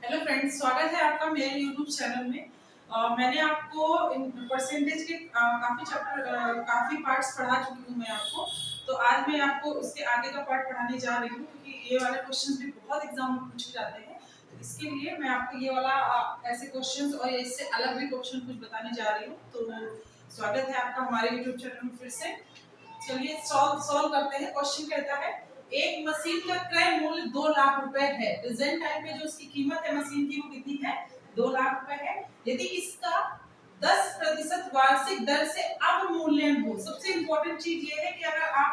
Hello friends, स्वागत है आपका मेरे यूट्यूब चैनल में। मैंने आपको परसेंटेज के काफी पार्ट्स पढ़ा चुकी हूँ मैं आपको। तो आज मैं आपको उसके आगे का पार्ट पढ़ाने जा रही हूँ क्योंकि ये वाले क्वेश्चंस भी बहुत एग्जाम में पूछे जाते हैं। तो इसके लिए मैं आपको ये वाला ऐसे क्वेश्चंस और इससे अलग भी क्वेश्चन कुछ बताने जा रही हूँ। तो स्वागत है आपका हमारे यूट्यूब चैनल में फिर से। चलिए सॉल्व करते हैं। क्वेश्चन कहता है एक मशीन का क्रय मूल्य 2 लाख रुपए है। प्रेजेंट टाइम पे जो उसकी कीमत है मशीन की वो कितनी है? 2 लाख रुपए है। यदि इसका 10% वार्षिक दर से अवमूल्यन हो। सबसे इंपॉर्टेंट चीज ये है कि अगर आप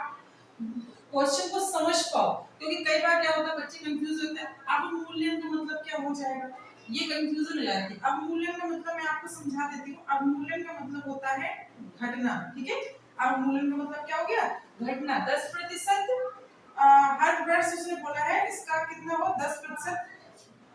क्वेश्चन को समझ पाओ, क्योंकि कई बार क्या होता है बच्चे कंफ्यूज होते हैं अवमूल्यन का मतलब क्या हो जाएगा, ये कंफ्यूजन हो जाती है। अवमूल्यन का मतलब मैं आपको समझा देती हूँ। अवमूल्यन का मतलब होता है घटना। ठीक है, अवमूल्यन का मतलब क्या हो गया? घटना। 10% हर वर्ष उसने बोला है इसका कितना हो 10%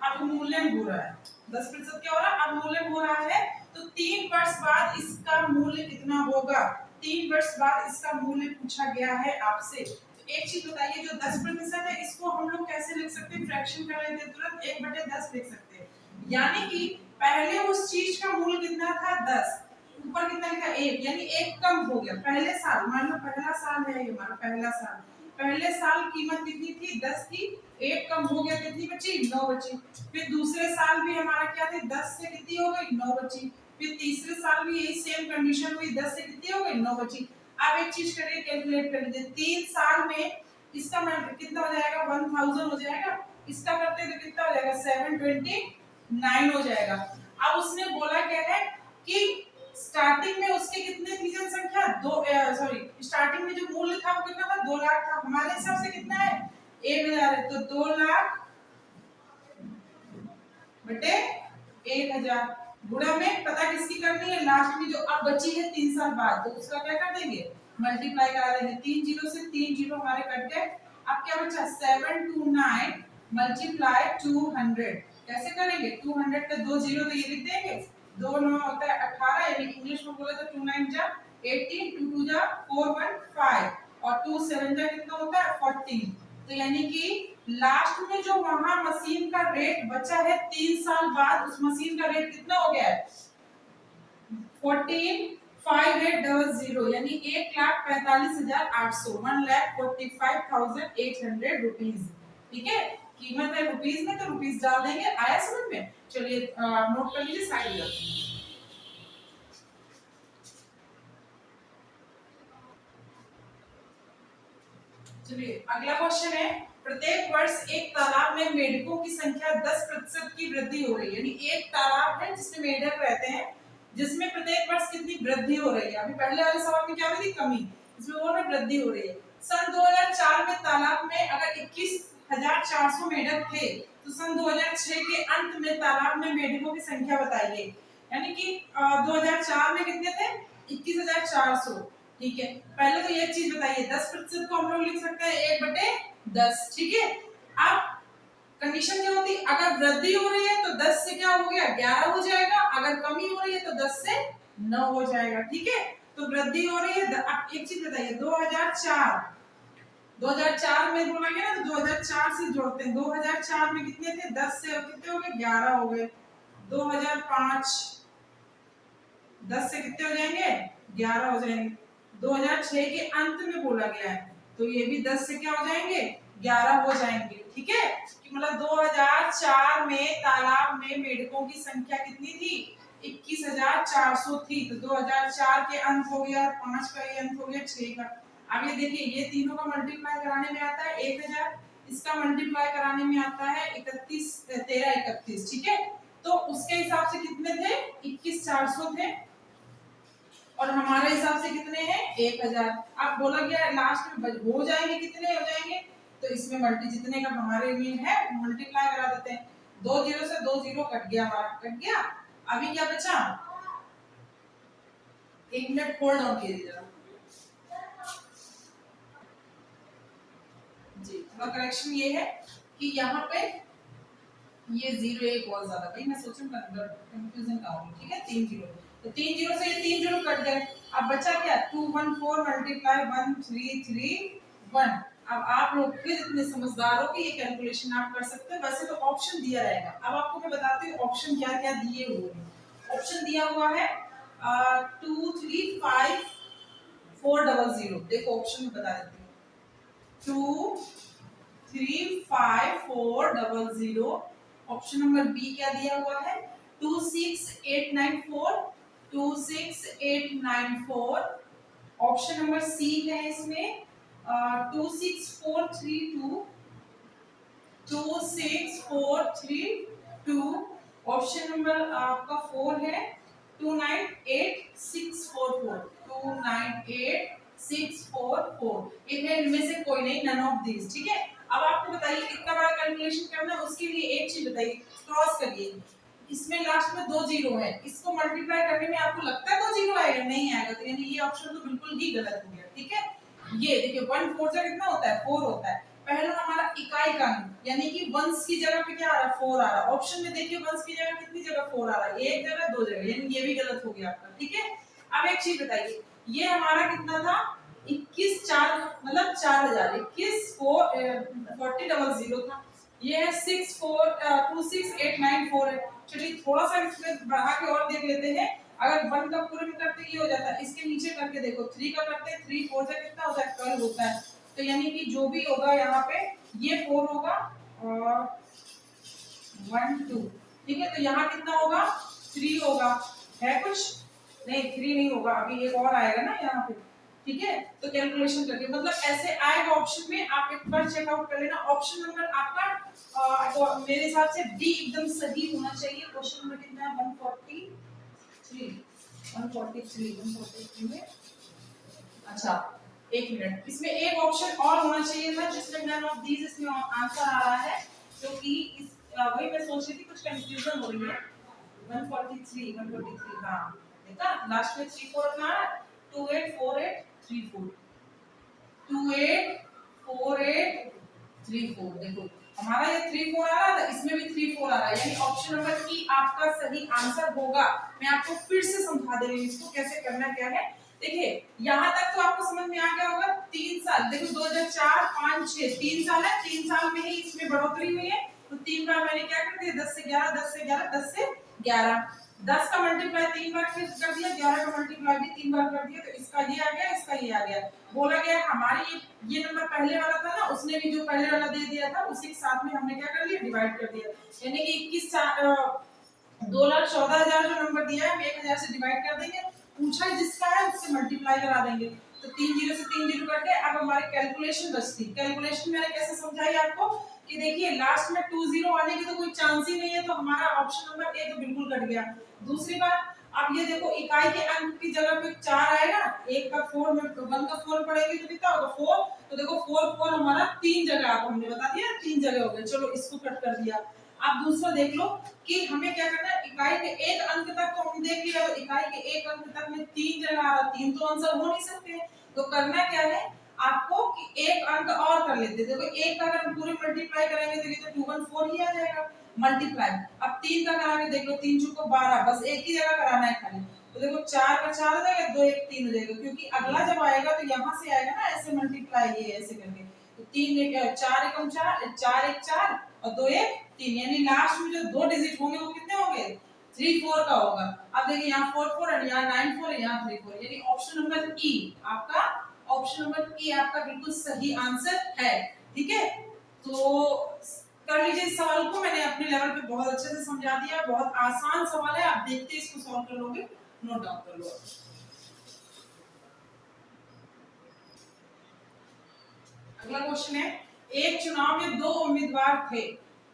अवमूल्यन हो रहा है। 10% क्या हो रहा है? अवमूल्यन हो रहा है। तो 3 वर्ष बाद इसका मूल्य कितना होगा? 3 वर्ष बाद इसका मूल्य पूछा गया है आपसे। तो एक चीज बताइए, जो 10% है इसको हम लोग कैसे लिख सकते हैं? फ्रैक्शन कर लेते हैं, तुरंत 1/10 लिख सकते हैं। यानी कि पहले उस चीज का मूल्य कितना था? 10, ऊपर कितना लिखा? 1, यानी 1 कम हो गया। पहले साल, मान लो पहला साल है ये हमारा पहला साल, पहले साल कीमत कितनी थी? 10 की, 1 कम हो गया, कितनी बची? 9 बची। फिर दूसरे साल भी हमारा क्या थे? 10 से कितनी हो गई? 9 बची। फिर तीसरे साल भी यही सेम कंडीशन हुई, 10 से कितनी हो गई? 9 बची। अब एक चीज करिए, कैलकुलेट कर लीजिए। 3 साल में इसका कितना हो जाएगा? 1000 हो जाएगा। इसका करते तो कितना हो जाएगा? 729 हो जाएगा। अब उसने बोला क्या है कि स्टार्टिंग में उसके कितने थी जनसंख्या? स्टार्टिंग में जो मूल्य था वो कितना था? 2 लाख था। हमारे हिसाब से कितना है? 1000 है। तो 2 लाख बटे 1000 गुणा में पता किसकी करनी है? लास्ट में जो अब बची है 3 साल बाद, तो उसका क्या कर देंगे? मल्टीप्लाई करा देंगे। 3 जीरो से 3 जीरो हमारे कट गए। अब क्या बचा? 729 मल्टीप्लाई 200। कैसे करेंगे? 200 पे 2 जीरो तो ये लिख देंगे। 2 9 होता है 18, यानी इंग्लिश में बोले तो 2 9 जा 18, 2 2 जा 4 1 5 और 2 7 जा कितना होता है? 14। तो यानी कि लास्ट में जो वहां मशीन का रेट बचा है 3 साल बाद, उस मशीन का रेट कितना हो गया है? 14,5800, यानी 1,45,800, 1,45,800 रुपीज। ठीक है, कीमत है रुपीज में तो रुपीज डाल देंगे। आया समझ में? चलिए नोट कर लीजिए, साइड में। चलिए अगला क्वेश्चन है, प्रत्येक वर्ष एक तालाब में मेढकों की संख्या 10% की वृद्धि हो रही है। यानी एक तालाब है जिसमें मेढक रहते हैं, जिसमें प्रत्येक वर्ष कितनी वृद्धि हो रही है? अभी पहले वाले सवाल में क्या हुई थी? कमी। इसमें वो है वृद्धि हो रही है। सन 2004 में तालाब में अगर 21,400 मेढक थे, तो सन 2006 के अंत में तालाब में मेढकों की संख्या बताइए। यानी कि 2004 में कितने थे? 21,400। ठीक है, पहले तो ये चीज बताइए, 10% को हम लोग लिख सकते हैं 1/10। ठीक है, अब कंडीशन क्या होती है? अगर वृद्धि हो रही है तो 10 से क्या हो गया? 11 हो जाएगा। अगर कमी हो रही है तो 10 से 9 हो जाएगा। ठीक है, तो वृद्धि हो रही है। अब एक चीज बताइए, 2004 में बोला गया ना, तो 2004 से जोड़ते हैं। 2004 में कितने थे? 10 से कितने हो गए? 11 हो गए। 2005 10 से कितने हो जाएंगे? 11 हो जाएंगे। 2006 के अंत में बोला गया है, तो ये भी 10 से क्या हो जाएंगे? 11 हो जाएंगे। ठीक है, कि मतलब 2004 में तालाब में मेढकों की संख्या कितनी थी? 21,400 थी। तो 2004 के अंत हो गया, 5 का ये अंत हो गया, 6 का। अब ये देखिए, ये तीनों का मल्टीप्लाई कराने में आता है 1000, इसका मल्टीप्लाई कराने में आता है 31 13 31। ठीक है, तो उसके हिसाब से कितने थे? 21,400 थे, और हमारे हिसाब से कितने हैं? 1000। अब बोला गया लास्ट में हो जाएंगे, कितने हो जाएंगे? तो इसमें मल्टी जितने का हमारे में है मल्टीप्लाई करा देते हैं। 2 जीरो से 2 जीरो कट गया, हमारा कट गया। अभी क्या बचा? 1 मिनट होल्ड ऑन कीजिए जरा जी। थोड़ा करेक्शन ये है कि यहाँ पे ये 0 1 बहुत ज्यादा, भाई मैं सोचूं कंफ्यूजन का होगी। ठीक है, 3 जीरो, तो 3 जीरो से ये 3 जीरो कट गए। अब बचा क्या? 214 मल्टीप्लाई 1331। अब आप लोग फिर इतने समझदार हो कि ये कैलकुलेशन आप कर सकते हैं। वैसे तो ऑप्शन दिया रहेगा। अब आपको मैं बताती हूँ ऑप्शन क्या क्या दिए हुए हैं। ऑप्शन दिया हुआ है 23540। देखो ऑप्शन में बता देती हूँ 23540। ऑप्शन नंबर बी क्या दिया हुआ है 26894। 26894। ऑप्शन नंबर सी है इसमें 26432। 26432। ऑप्शन नंबर आपका 4 है 298644। 298644। इनमें से कोई नहीं, नन ऑफ दीज। ठीक है। अब आपको बताइए कितना बड़ा कैलकुलेशन करना है, उसके लिए एक चीज बताइए, क्रॉस करिए। इसमें लास्ट में 2 जीरो है, इसको मल्टीप्लाई करने में आपको लगता है 2 जीरो आएगा, नहीं आएगा, तो यानी ये ऑप्शन तो बिल्कुल ही गलत हो गया। ठीक है। ये देखिए 1 4 से कितना होता है 4 होता है। पहला हमारा इकाई का अंक, यानी कि वंश की जगह पे क्या आ रहा है 4 आ रहा है। ऑप्शन में देखिए वंश की जगह कितनी जगह 4 आ रहा है, एक जगह दो जगह, यानी ये भी गलत हो गया आपका। ठीक है। अब एक चीज बताइए, ये हमारा कितना था 21 4, मतलब 4000। 21 4000 था। ये है 26894 है। चलिए थोड़ा सा इसमें बढ़ा के और देख लेते हैं। अगर 1 का पूरे में करते ये हो जाता है, इसके नीचे करके देखो 3 का करते हैं, 3 4 से कितना होता है 12 होता है। तो यानी कि जो भी होगा यहाँ पे ये 4 होगा और 1 2। ठीक है। तो यहाँ कितना होगा 3 होगा, है कुछ नहीं 3 नहीं होगा, अभी एक और आएगा ना यहाँ पे। ठीक है। तो कैलकुलेशन करके मतलब ऐसे आएगा ऑप्शन में, आप एक बार चेकआउट कर लेना। ऑप्शन नंबर आपका तो मेरे हिसाब से डी एकदम सही होना चाहिए। क्वेश्चन नंबर कितना है 143। 143 में अच्छा एक मिनट, इसमें एक ऑप्शन और होना चाहिए था जिसमें नन ऑफ दीज इसमें आंसर आ रहा है, क्योंकि इस वही मैं सोच रही थी, कुछ कंफ्यूजन हो रही है। 143 हाँ देखा लास्ट में 3 4 था 284834। 284834। देखो हमारा ये 3 4 आ रहा था, इसमें भी 3 4 आ रहा है, यानी ऑप्शन नंबर ई आपका सही आंसर होगा। मैं आपको फिर से समझा दे रही हूँ इसको कैसे करना क्या है। देखिए यहाँ तक तो आपको समझ में आ गया होगा। 3 साल देखो 2004 5 6 3 साल है, 3 साल में ही इसमें बढ़ोतरी हुई है। तो 3 बार मैंने क्या कर दिया 10 से 11 10 से 11 10 से 11। 10 का मल्टीप्लाई 3 बार कर दिया, 11 का मल्टीप्लाई भी 3 बार कर दिया, तो इसका ये आ गया इसका ये आ गया। बोला गया हमारी ये नंबर पहले वाला था ना, उसने भी जो पहले वाला दे दिया था उसी के साथ में हमने क्या कर लिया डिवाइड कर दिया, यानी कि 2,14,000 जो नंबर दिया है हम 1000 से डिवाइड कर देंगे। पूछा जिसका है उससे मल्टीप्लाई करा देंगे, तो 3 जीरो से 3 जीरो कट गए। अब हमारी कैलकुलेशन बचती। कैलकुलेशन मैंने कैसे समझाई आपको कि देखिए लास्ट में 2 जीरो आने की तो कोई चांस ही नहीं है, तो हमारा ऑप्शन नंबर ए तो बिल्कुल कट गया। दूसरी बात अब ये देखो इकाई के अंक की जगह पे 4 आएगा, एक का 4 में 1 का 4 पड़ेगी तो कितना होगा 4। तो देखो 4 4 हमारा 3 जगह आपको हमने बता दिया 3 जगह हो गए। चलो इसको कट कर दिया। अब दूसरा देख लो कि हमें क्या करना है, इकाई के एक अंक तक तो हम देख लिया, तो इकाई के एक अंक तक में 3 जगह आ रहा, 3 तो आंसर हो नहीं सकते। तो करना क्या है आपको कि एक अंक और कर लेते। देखो एक का अगर हम पूरे मल्टीप्लाई करेंगे तो ये तो 214 ही आ जाएगा मल्टीप्लाई। अब 3 का करा के देख लो, 3 चौको 12, बस एक ही जगह कराना है खाली। तो देखो 4 का 4 हो जाएगा, 2 1 3 हो जाएगा, क्योंकि अगला जब आएगा तो यहाँ से आएगा ना ऐसे मल्टीप्लाई, ये ऐसे करके। तो 3 1 4 1 4 4 1 4 और 2 1 3, यानी लास्ट में जो 2 डिजिट होंगे वो कितने होंगे 3 4 का होगा। अब देखिए यहाँ 4 4 है, यहाँ 9 4 है, यहाँ 3 4, यानी ऑप्शन नंबर ई आपका, ऑप्शन नंबर ई आपका बिल्कुल सही आंसर है। ठीक है। तो कर लीजिए इस सवाल को, मैंने अपने लेवल पे बहुत अच्छे से समझा दिया। बहुत आसान सवाल है, आप देखते इसको सॉल्व कर लोगे, नोट डाउन कर लो। अगला क्वेश्चन है, एक चुनाव में 2 उम्मीदवार थे।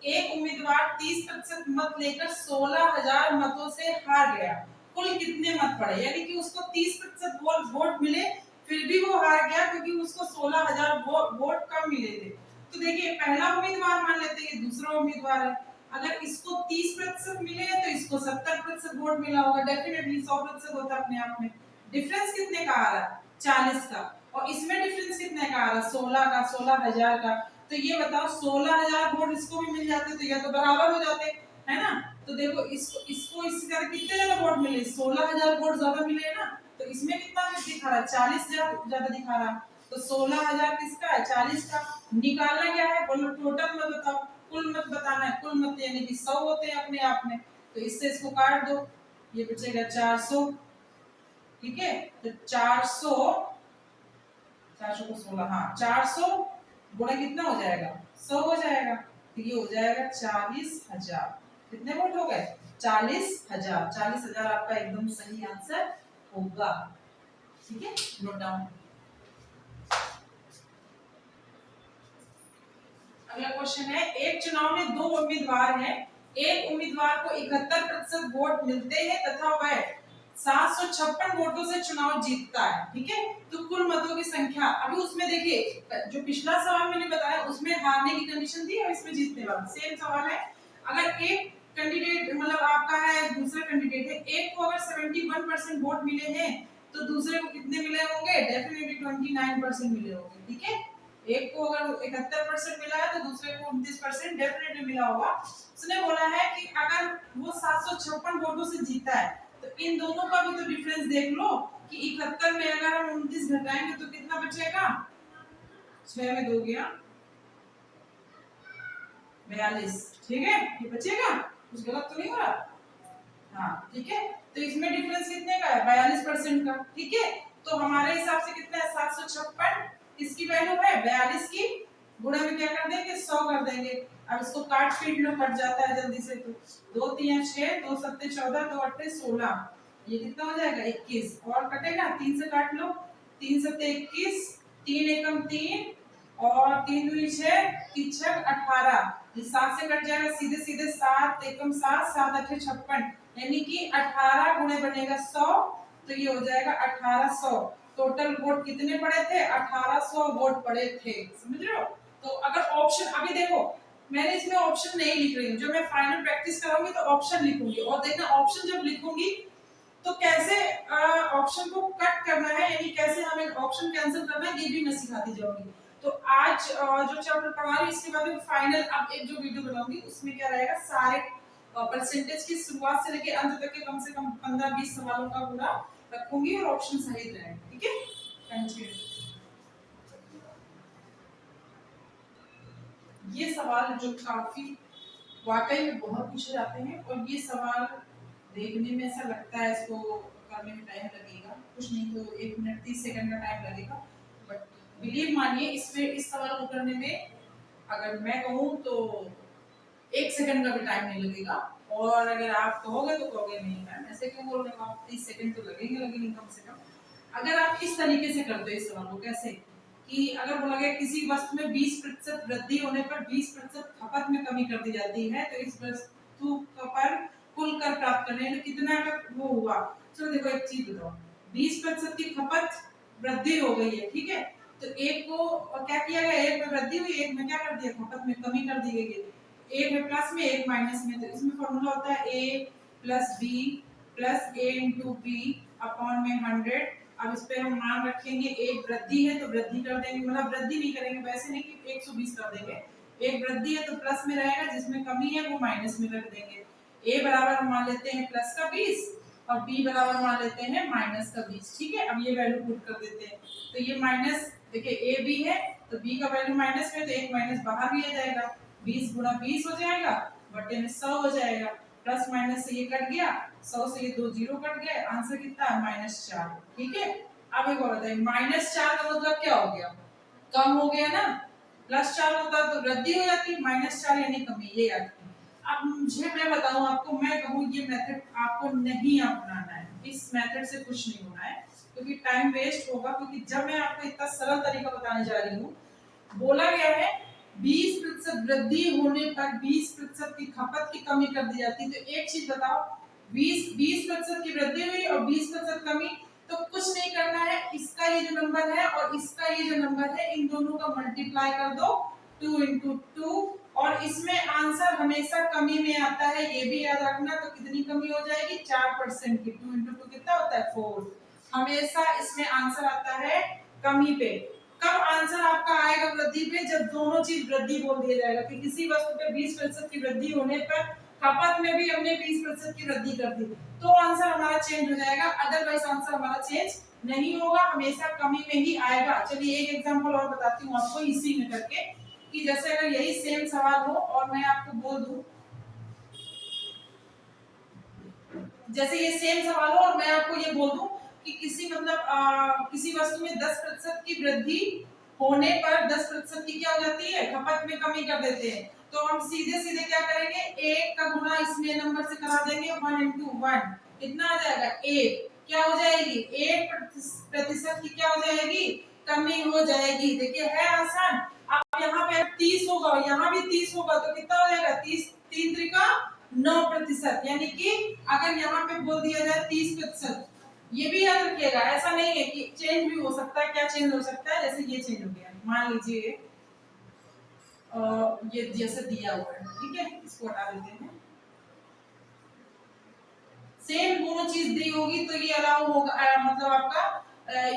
एक उम्मीदवार 30% मत लेकर 16,000 मतों से हार गया। कुल कितने मत पड़े, यानी कि उसको 30% वोट मिले फिर भी वो हार गया क्योंकि उसको 16,000 वोट कम मिले थे। तो देखिए पहला उम्मीदवार मान लेते हैं, दूसरा उम्मीदवार है। अगर इसको 30% मिले हैं तो इसको 70% वोट मिला होगा, डेफिनेटली 100% होता अपने आप में। डिफरेंस कितने का आ रहा है 40 का, और इसमें डिफरेंस कितने का आ रहा है 16 का, 16,000 का। तो ये बताओ 16,000 वोट इसको भी मिल जाते तो ये तो बराबर हो जाते, है ना। तो देखो इसको इसी तरह कितने ज्यादा वोट मिले 16,000 वोट ज्यादा मिले ना, तो इसमें कितना दिखा रहा है 40 ज्यादा दिखा रहा है। तो 16,000 किसका है? 40 का। निकालना क्या है? बोलो टोटल मत बताओ, कुल मत बताना है। कुल मत यानी कि 100 होते हैं अपने आप में, तो इससे इसको काट दो, ये बचेगा 400। ठीक है, तो 400 को 16, हाँ 400 गुणा कितना हो जाएगा? 100 हो जाएगा। तो ये हो जाएगा 40,000। कितने वोट हो गए? 40,000। 40,000 आपका एकदम सही आंसर होगा। ठीक है, नोट डाउन। अगला क्वेश्चन है, एक चुनाव में 2 उम्मीदवार हैं। एक उम्मीदवार को 71% वोट मिलते हैं तथा वह 756 वोटों से चुनाव जीतता है। ठीक है, तो कुल मतों की संख्या, अभी उसमें देखिए जो पिछला सवाल मैंने बताया उसमें हारने की कंडीशन थी और इसमें जीतने वाला सेम सवाल है। अगर एक कैंडिडेट मतलब आपका है, दूसरा कैंडिडेट है, एक को अगर 71% वोट मिले हैं तो दूसरे को कितने मिले होंगे? डेफिनेटली 29% मिले होंगे। ठीक है, एक को अगर 71% मिला है तो दूसरे को 29% डेफिनेटली मिला होगा। उसने बोला है कि अगर वो 756 वोटों से जीता है तो इन दोनों का भी तो डिफरेंस देख लो कि 71 में अगर हम 29 घटाएंगे तो कितना बचेगा? 6 में 2 गया 42। ठीक है, ये बचेगा, कुछ गलत तो नहीं हो रहा? हाँ ठीक है, तो इसमें डिफरेंस कितने का है? 42% का। ठीक है, तो हमारे हिसाब से कितना है? 756, इसकी वैल्यू है 42 की, गुणा में क्या कर देंगे? 100 कर देंगे। अब इसको काट पीट लो, कट जाता है जल्दी से। तो 2 3 6, 2 7 14, 2 8 16, ये कितना हो जाएगा? 21। और कटेगा, 3 से काट लो, 3 7 21, 3 एकम 3 और 3 दूनी 6, 3 6 18, ये 7 से कट जाएगा, सीधे सीधे 7 एकम 7, 7 8 56, यानी कि 18 गुणे बनेगा 100, तो ये हो जाएगा 1800। टोटल वोट कितने पड़े थे? 1800 वोट पड़े थे। समझ रहे हो? तो अगर ऑप्शन, अभी देखो मैंने इसमें ऑप्शन नहीं लिख रही हूँ, जब मैं फाइनल प्रैक्टिस कराऊंगी तो ऑप्शन लिखूंगी, और देखना ऑप्शन जब लिखूंगी तो कैसे ऑप्शन को कट करना है, यानी कैसे हमें ऑप्शन कैंसिल करना है, ये भी मैं सिखाती जाऊंगी। तो आज जो चैप्टर पढ़ा रही हूँ इसके बाद में फाइनल अब एक जो वीडियो बनाऊंगी उसमें क्या रहेगा, सारे परसेंटेज की शुरुआत से लेके अंत तक के कम से कम 15-20 सवालों का पूरा रखूंगी और ऑप्शन सहित रहेंगे। ठीक है, कंटिन्यू। ये सवाल जो काफी वाकई में बहुत पूछे जाते हैं, और ये सवाल देखने में ऐसा लगता है इसको करने में टाइम लगेगा, कुछ नहीं तो 1 मिनट 30 सेकंड का टाइम लगेगा, बट बिलीव मानिए इसमें इस सवाल को करने में अगर मैं कहूँ तो 1 सेकंड का भी टाइम नहीं लगेगा, और अगर आप कहोगे तो कहोगे नहीं मैम ऐसे क्यों बोल रहे हो आप, 30 सेकंड तो लगेंगे कम से कम। अगर आप इस तरीके से करते हो इस सवाल को, कैसे कि अगर बोला गया किसी वस्तु में 20% वृद्धि होने पर 20% खपत में कमी कर दी जाती है, तो इस वस्तु पर कुल कर प्राप्त करने में कितना का वो हुआ। चलो देखो एक चीज बताओ, 20% की खपत वृद्धि हो गई है, ठीक है, तो एक को क्या किया गया, एक में वृद्धि हुई, एक में क्या कर दिया, खपत में कमी कर दी गई है। एक है प्लस में, एक माइनस में, तो इसमें फॉर्मूला होता है a plus b plus a into B upon में 100। अब इस पे हम मान रखेंगे, एक वृद्धि है तो वृद्धि कर देंगे, मतलब वृद्धि नहीं करेंगे, वैसे नहीं कि 120 कर देंगे, एक वृद्धि है तो प्लस में रहेगा, जिसमें कमी है वो माइनस में रख देंगे। a बराबर हम मान लेते हैं प्लस का 20 और b बराबर मान लेते हैं माइनस का 20। ठीक है, अब ये वैल्यू पुट कर देते हैं, तो ये माइनस, देखिए a b है तो b का वैल्यू माइनस में, तो एक माइनस बाहर भी आ जाएगा, 20 गुणा 20 हो जाएगा, बटे में 100 हो जाएगा, प्लस माइनस से ये कट गया, 100 से ये 2 जीरो कट गए, आंसर कितना है? -4। ठीक है, अब एक और बताइए, -4 का मतलब क्या हो गया? कम हो गया ना, +4 होता तो वृद्धि हो जाती, -4 यानी कमी, ये याद रखिए। अब मुझे मैं बताऊं आपको, मैं कहूं ये मेथड आपको नहीं अपनाना है, इस मेथड से कुछ नहीं होना है, क्योंकि टाइम वेस्ट होगा, क्योंकि जब मैं आपको इतना सरल तरीका बताने जा रही हूँ, बोला गया है 20% वृद्धि होने पर 20% की खपत की कमी कर दी जाती है, तो एक चीज बताओ, 20% की वृद्धि हुई और 20% कमी, तो कुछ नहीं करना है, इसका ये जो नंबर है और इसका ये जो नंबर है, इन दोनों का मल्टीप्लाई कर दो, 2 into 2, और इसमें आंसर हमेशा कमी में आता है, ये भी याद रखना। तो कितनी कमी हो जाएगी? 4% की, 2 into 2 कितना होता है? 4। हमेशा इसमें आंसर आता है कमी पे। कब आंसर आपका आएगा वृद्धि पे? जब दोनों चीज वृद्धि बोल दिया जाएगा कि किसी वस्तु पे 20% की वृद्धि होने पर खपत में भी हमने 20% की वृद्धि कर दी, तो आंसर हमारा चेंज हो जाएगा, अदरवाइज आंसर हमारा चेंज नहीं होगा, हमेशा कमी में ही आएगा। चलिए एक एग्जांपल और बताती हूँ आपको इसी में करके, कि जैसे अगर यही सेम सवाल हो और मैं आपको बोल दूं, जैसे ये सेम सवाल हो और मैं आपको ये बोल दूं कि किसी मतलब किसी वस्तु में 10% की वृद्धि होने पर 10% की क्या हो जाती है, खपत में कमी कर देते हैं। तो हम सीधे सीधे क्या करेंगे, एक का गुना इसमें नंबर से करा देंगे, 1 into 1 कितना आ जाएगा, एक। क्या हो जाएगी, 1% की क्या हो जाएगी, कमी हो जाएगी। देखिए है आसान। अब यहाँ पे 30 होगा, यहाँ भी 30 होगा, तो कितना हो जाएगा, 30 3 त्रिका 9%। यानी कि अगर यहाँ पे बोल दिया जाए 30%, ये भी याद रखिएगा, ऐसा नहीं है कि चेंज भी हो सकता है। क्या चेंज हो सकता है, जैसे ये चेंज हो गया, मान लीजिए ये जैसे दिया हुआ है, ठीक है, इसको हटा देते हैं। सेम दोनों चीज दी होगी तो ये अलाउ होगा, मतलब आपका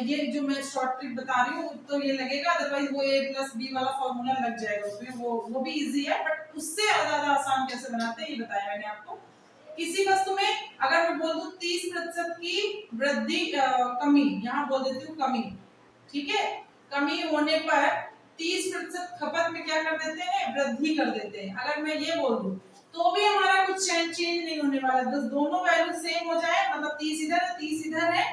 ये जो मैं शॉर्ट ट्रिक बता रही हूँ तो ये लगेगा, अदरवाइज वो a प्लस बी वाला फॉर्मूला लग जाएगा उसमें, वो भी इजी है, बट उससे ज्यादा आसान कैसे बनाते हैं ये बताया मैंने आपको। किसी वस्तु में अगर मैं बोल दूं 30% की वृद्धि कमी, यहाँ बोल देती हूँ कमी, ठीक है, कमी होने पर 30% खपत में क्या कर देते हैं, वृद्धि कर देते हैं। अगर मैं ये बोल दूं तो भी हमारा कुछ चेंज नहीं होने वाला, बस दोनों वैल्यू सेम हो जाए, मतलब 30 इधर है 30 इधर है,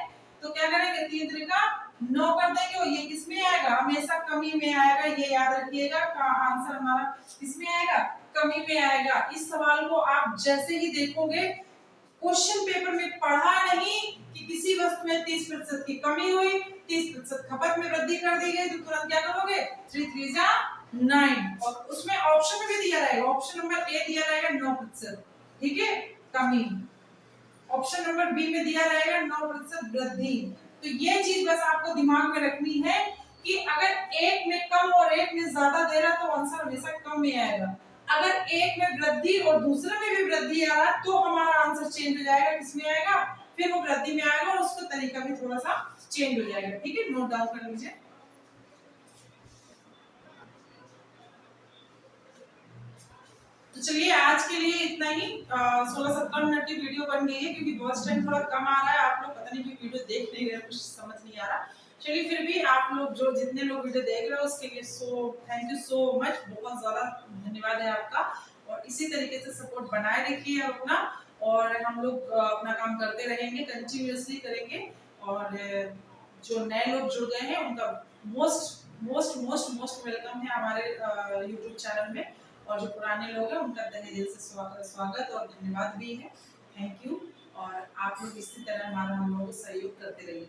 तो क्या करेंगे, 3 त्रिका 9 कर देंगे, और ये किसमें आएगा, हमेशा कमी में आएगा, ये याद रखिएगा। का आंसर हमारा किसमें आएगा, कमी में आएगा। इस सवाल को आप जैसे ही देखोगे, क्वेश्चन पेपर में पढ़ा नहीं कि किसी वस्तु में 30% की कमी हुई, 30% खपत में वृद्धि कर दी गई, तो तुरंत क्या करोगे, 3 3 जा 9, और उसमें ऑप्शन में भी दिया रहेगा, ऑप्शन नंबर ए दिया रहेगा 9%, ठीक है, कमी। ऑप्शन नंबर बी में दिया रहेगा 9% वृद्धि। तो ये चीज बस आपको दिमाग में रखनी है कि अगर एक में कम और एक में ज्यादा दे रहा तो आंसर हमेशा कम में आएगा। अगर एक में वृद्धि और दूसरे में भी वृद्धि आ रहा तो हमारा आंसर चेंज हो जाएगा, किसमें आएगा, फिर वो वृद्धि में आएगा और उसका तरीका भी थोड़ा सा चेंज हो जाएगा, ठीक है, नोट डाउन कर लीजिए। तो चलिए आज के लिए इतना ही, 16-17 मिनट की वीडियो बन गई है, क्योंकि वॉच टाइम थोड़ा कम आ रहा है, आप लोग पता नहीं क्यों वीडियो देख नहीं रहे, कुछ समझ नहीं आ रहा। चलिए फिर भी आप लोग जो जितने लोग वीडियो देख रहे हो उसके लिए थैंक यू सो मच, बहुत ज्यादा धन्यवाद है आपका, और इसी तरीके से सपोर्ट बनाए रखिए अपना, और हम लोग अपना काम करते रहेंगे, कंटिन्यूअसली करेंगे। और जो नए लोग जुड़ गए हैं उनका most most most most welcome है हमारे यूट्यूब चैनल में, और जो पुराने लोग हैं उनका तहे दिल से स्वागत और धन्यवाद भी है, थैंक यू। और आप लोग इसी तरह हमारा हम लोग सहयोग करते रहिए।